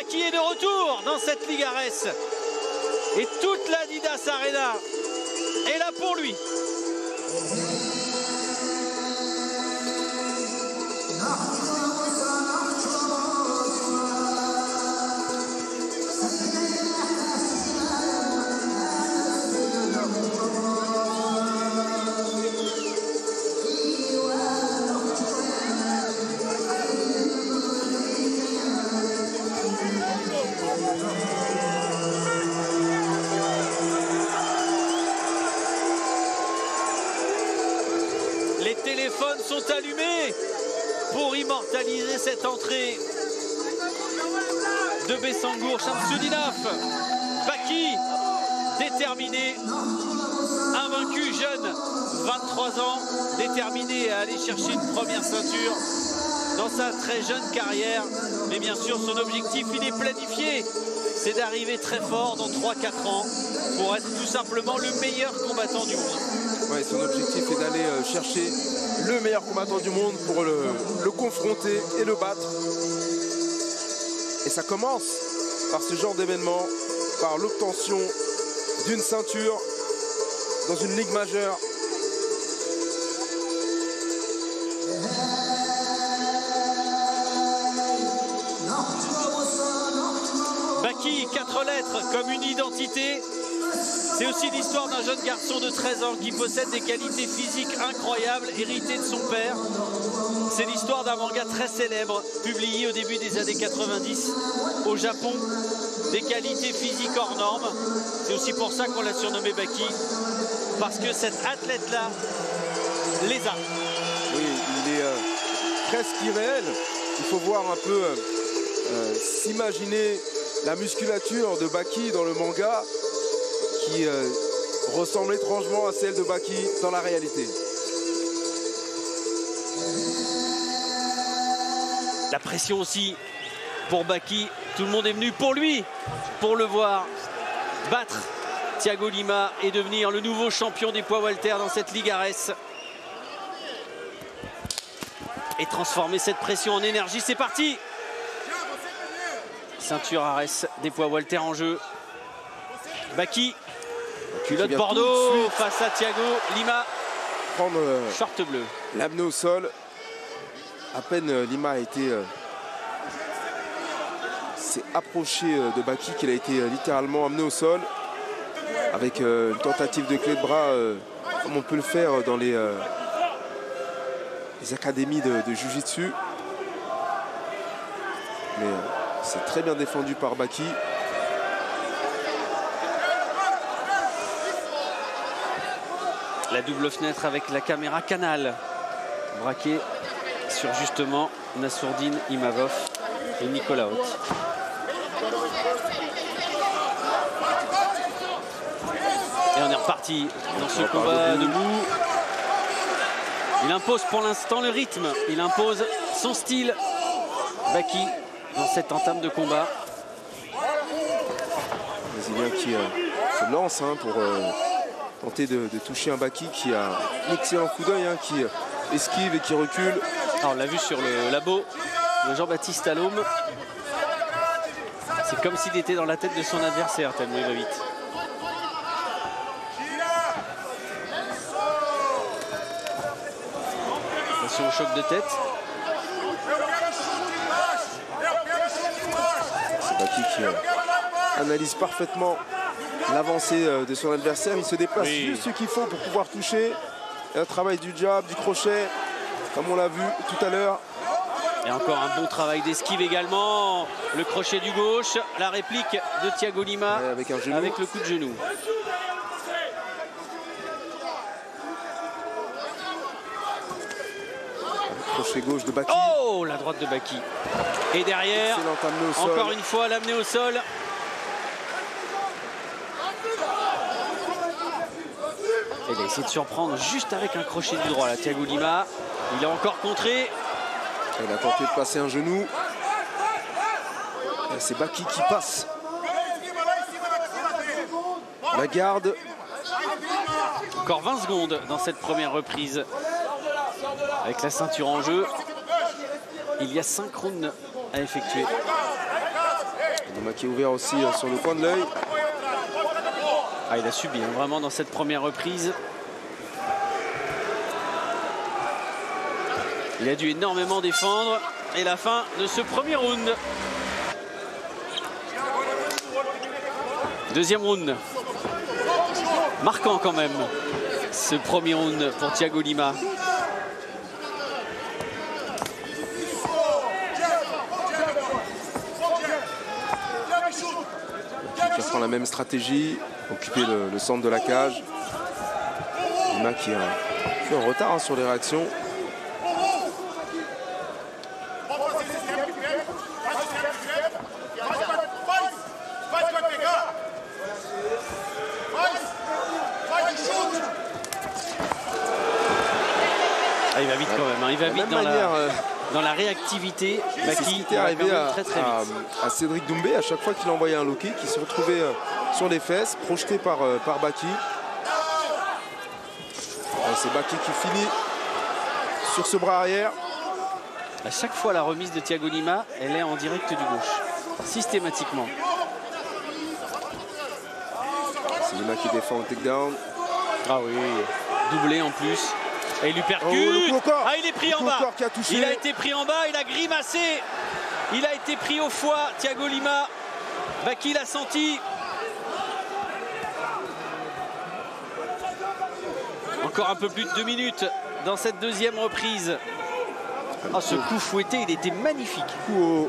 Baki est de retour dans cette Ligue Ares. Et toute l'Adidas Arena est là pour lui. Les téléphones sont allumés pour immortaliser cette entrée de Bessangour Shamsudinov. Baki, déterminé, invaincu, jeune, 23 ans, déterminé à aller chercher une première ceinture dans sa très jeune carrière. Mais bien sûr, son objectif, il est planifié, c'est d'arriver très fort dans 3-4 ans pour être tout simplement le meilleur combattant du monde. Ouais, son objectif est d'aller chercher le meilleur combattant du monde pour le confronter et le battre. Et ça commence par ce genre d'événement, par l'obtention d'une ceinture dans une ligue majeure. Baki, 4 lettres comme une identité. C'est aussi l'histoire d'un jeune garçon de 13 ans qui possède des qualités physiques incroyables, héritées de son père. C'est l'histoire d'un manga très célèbre, publié au début des années 90 au Japon. Des qualités physiques hors normes. C'est aussi pour ça qu'on l'a surnommé Baki, parce que cet athlète-là les a. Oui, il est presque irréel. Il faut voir un peu s'imaginer la musculature de Baki dans le manga qui ressemble étrangement à celle de Baki dans la réalité. La pression aussi pour Baki. Tout le monde est venu pour lui, pour le voir battre Thiago Lima et devenir le nouveau champion des poids welter dans cette Ligue Ares. Et transformer cette pression en énergie. C'est parti. Ceinture Ares des poids welter en jeu. Baki, culotte Bordeaux face à Thiago Lima. Prendre short bleu. L'amener au sol. À peine Lima a été s'est approché de Baki qu'il a été littéralement amené au sol avec une tentative de clé de bras comme on peut le faire dans les académies de Jiu-Jitsu. Mais c'est très bien défendu par Baki. La double fenêtre avec la caméra Canal braquée sur justement Nassourdine Imavov et Nicolas Haute. Et on est reparti dans ce combat debout. Il impose pour l'instant le rythme, il impose son style. Baki dans cette entame de combat. Brésilien qui se lance pour tenter de toucher un Baki qui a un excellent coup d'œil, qui esquive et qui recule. Alors, on l'a vu sur le labo de Jean-Baptiste Allôme. C'est comme s'il était dans la tête de son adversaire tellement il va vite. Attention au choc de tête. C'est Baki qui analyse parfaitement l'avancée de son adversaire. Il se déplace juste ce qu'il faut pour pouvoir toucher. Et un travail du jab, du crochet, comme on l'a vu tout à l'heure. Et encore un bon travail d'esquive également. Le crochet du gauche, la réplique de Thiago Lima avec un genou. Avec le coup de genou. Crochet gauche de Baki. Oh, la droite de Baki. Et derrière, encore une fois, l'amener au sol. Et il a essayé de surprendre juste avec un crochet du droit, là, Thiago Lima. Il a encore contré. Il a tenté de passer un genou. C'est Baki qui passe. La garde. Encore 20 secondes dans cette première reprise. Avec la ceinture en jeu. Il y a 5 rounds à effectuer. Lima qui est ouvert aussi sur le coin de l'œil. Ah, il a subi hein, vraiment dans cette première reprise. Il a dû énormément défendre. Et la fin de ce premier round. Deuxième round. Marquant quand même. Ce premier round pour Thiago Lima. Qui reprend la même stratégie. Occuper le centre de la cage. Lima qui est en retard hein, sur les réactions. Ah, il va vite quand même, hein. Il va vite dans la réactivité. Baki est arrivé très vite. à Cédric Doumbé à chaque fois qu'il envoyait un low kick, qui se retrouvait sur les fesses, projeté par Baki. C'est Baki qui finit sur ce bras arrière. À chaque fois la remise de Thiago Lima, elle est en direct du gauche, systématiquement. C'est Lima qui défend au takedown. Ah oui, doublé en plus. Et il lui percute. Ah, il est pris en bas. Il a été pris en bas, il a grimacé. Il a été pris au foie, Thiago Lima. Baki l'a senti. Encore un peu plus de 2 minutes dans cette deuxième reprise. Ah, ce coup fouetté, il était magnifique. Coup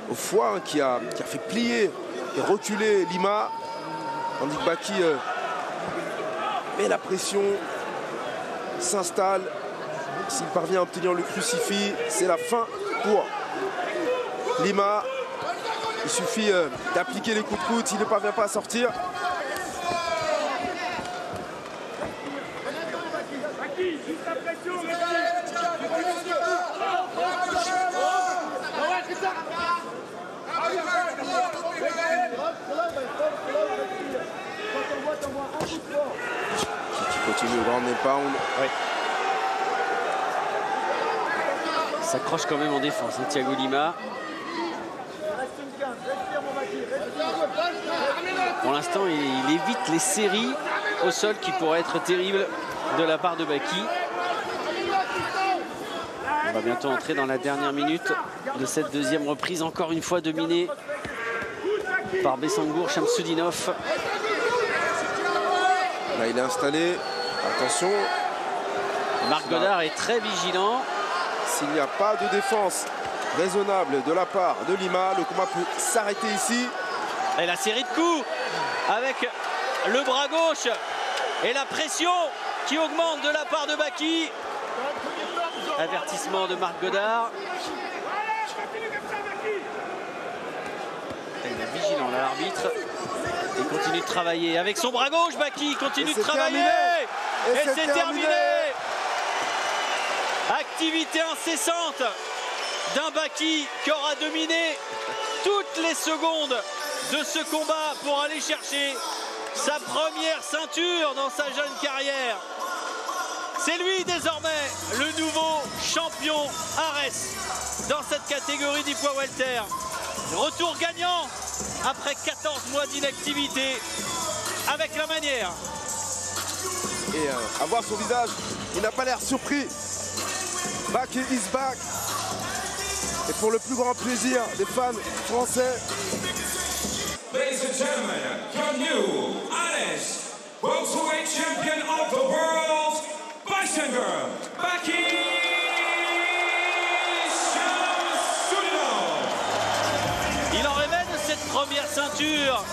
au foie hein, qui a fait plier et reculer Lima. Tandis que Baki met la pression, s'installe. S'il parvient à obtenir le crucifix, c'est la fin pour Lima. Il suffit d'appliquer les coups de coude s'il ne parvient pas à sortir. Qui continue au grand pound. Oui. S'accroche quand même en défense, hein, Thiago Lima. Pour l'instant, il évite les séries au sol qui pourraient être terribles de la part de Baki. On va bientôt entrer dans la dernière minute de cette deuxième reprise, encore une fois dominée par Bessangour Shamsudinov. Là, il est installé. Attention. Marc Godard est très vigilant. S'il n'y a pas de défense raisonnable de la part de Lima, le combat peut s'arrêter ici. Et la série de coups avec le bras gauche et la pression qui augmente de la part de Baki. Avertissement de Marc Godard. Il est vigilant là, l'arbitre. Il continue de travailler avec son bras gauche. Baki continue de travailler. Et c'est terminé. Activité incessante d'un Baki qui aura dominé toutes les secondes de ce combat pour aller chercher sa première ceinture dans sa jeune carrière. C'est lui désormais le nouveau champion Ares dans cette catégorie du poids welter. Retour gagnant après 14 mois d'inactivité avec la manière. Et à voir son visage, il n'a pas l'air surpris. Baki is back. Et pour le plus grand plaisir des fans français. Ladies and gentlemen, your new Ares welterweight champion of the world, Beisenger, Baki Shamsudinov. Il en rêvait de cette première ceinture.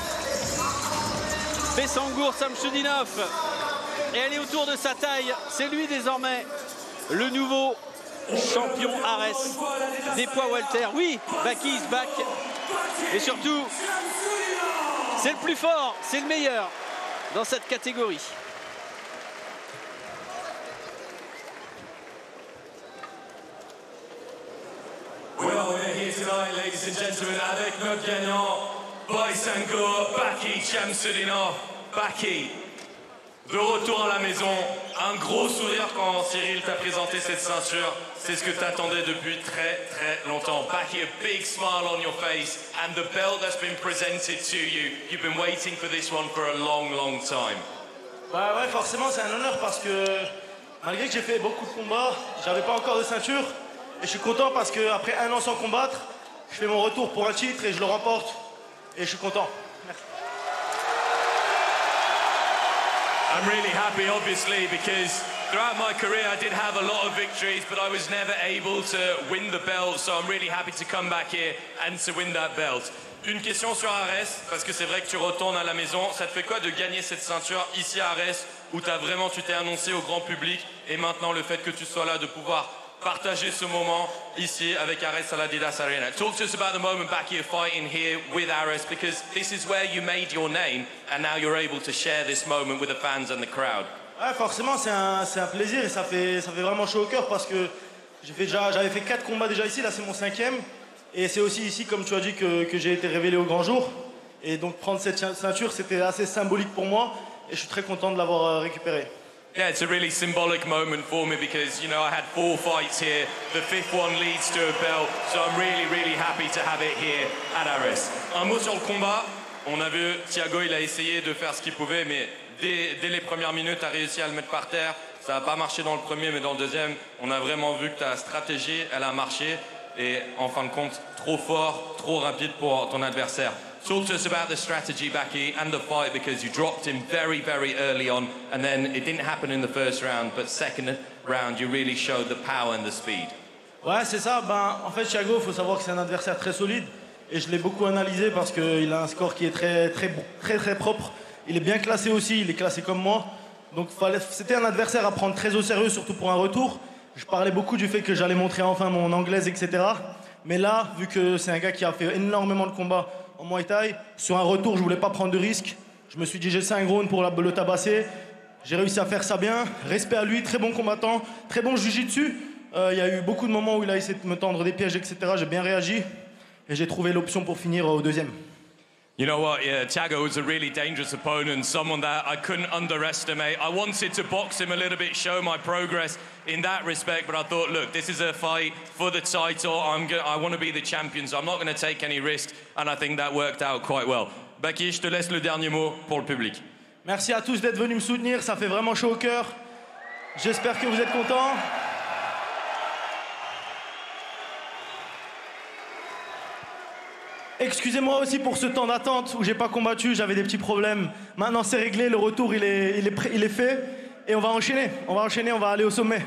Bessangour Shamsudinov. Et elle est autour de sa taille. C'est lui désormais le nouveau champion Ares des poids welter. Oui, Baki is back. Et surtout, c'est le plus fort, c'est le meilleur dans cette catégorie. Well, we're here tonight, ladies and gentlemen, avec notre gagnant, Beisenger, Baki Shamsudinov. Baki, De retour à la maison, un gros sourire quand Cyril t'a présenté cette ceinture. C'est ce que t'attendais depuis très longtemps. Back here, big smile on your face, and the belt that's been presented to you. You've been waiting for this one for a long time. Bah ouais, forcément c'est un honneur parce que malgré que j'ai fait beaucoup de combats, j'avais pas encore de ceinture. Et je suis content parce qu'après 1 an sans combattre, je fais mon retour pour un titre et je le remporte. Et je suis content. Merci. I'm really happy, obviously, because throughout my career I did have a lot of victories, but I was never able to win the belt, so I'm really happy to come back here and to win that belt. Une question sur Arès, parce que c'est vrai que tu retournes à la maison. Ça te fait quoi de gagner cette ceinture ici à Arès, où tu t'es annoncé au grand public, et maintenant le fait que tu sois là, de pouvoir partager ce moment ici avec Arès à l'Adidas Arena. Talk to us about the moment back here fighting here with Arès, because this is where you made your name and now you're able to share this moment with the fans and the crowd. Ouais, forcément c'est un plaisir et ça fait vraiment chaud au cœur parce que j'avais fait 4 combats déjà ici, là c'est mon 5e. Et c'est aussi ici, comme tu as dit, que j'ai été révélé au grand jour. Et donc prendre cette ceinture, c'était assez symbolique pour moi et je suis très content de l'avoir récupérée. Yeah, it's a really symbolic moment for me because, you know, I had 4 fights here. The 5th one leads to a belt, so I'm really happy to have it here at Arès. Un mot sur le combat. On a vu Thiago, il a essayé de faire ce qu'il pouvait, mais dès les premières minutes, a réussi à le mettre par terre. Ça n'a pas marché dans le premier, mais dans le deuxième, on a vraiment vu que ta stratégie, elle a marché. Et en fin de compte, trop fort, trop rapide pour ton adversaire. Talk to us about the strategy, Baki, and the fight, because you dropped him very early on, and then it didn't happen in the first round, but second round, you really showed the power and the speed. Ouais, c'est ça. En fait, Thiago, il faut savoir que c'est un adversaire très solide, et je l'ai beaucoup analysé parce qu'il a un score qui est très propre. Il est bien classé aussi, il est classé comme moi. Donc c'était un adversaire à prendre très au sérieux, surtout pour un retour. Je parlais beaucoup du fait que j'allais montrer enfin mon anglaise, etc. Mais là, vu que c'est un gars qui a fait énormément de combats en Muay Thai, sur un retour, je voulais pas prendre de risque. Je me suis dit, j'ai 5 rounds pour le tabasser. J'ai réussi à faire ça bien. Respect à lui, très bon combattant, très bon jiu-jitsu. Il y a eu beaucoup de moments où il a essayé de me tendre des pièges, etc. J'ai bien réagi et j'ai trouvé l'option pour finir au 2e. You know what, yeah, Thiago was a really dangerous opponent, someone that I couldn't underestimate. I wanted to box him a little bit, show my progress in that respect, but I thought, look, this is a fight for the title. I want to be the champion, so I'm not going to take any risks, and I think that worked out quite well. Baki, je te laisse le dernier mot pour le public. Merci à tous d'être venus me soutenir, ça fait vraiment chaud au cœur. J'espère que vous êtes contents. Excusez-moi aussi pour ce temps d'attente où j'ai pas combattu, j'avais des petits problèmes. Maintenant c'est réglé, le retour il est fait et on va enchaîner, on va aller au sommet.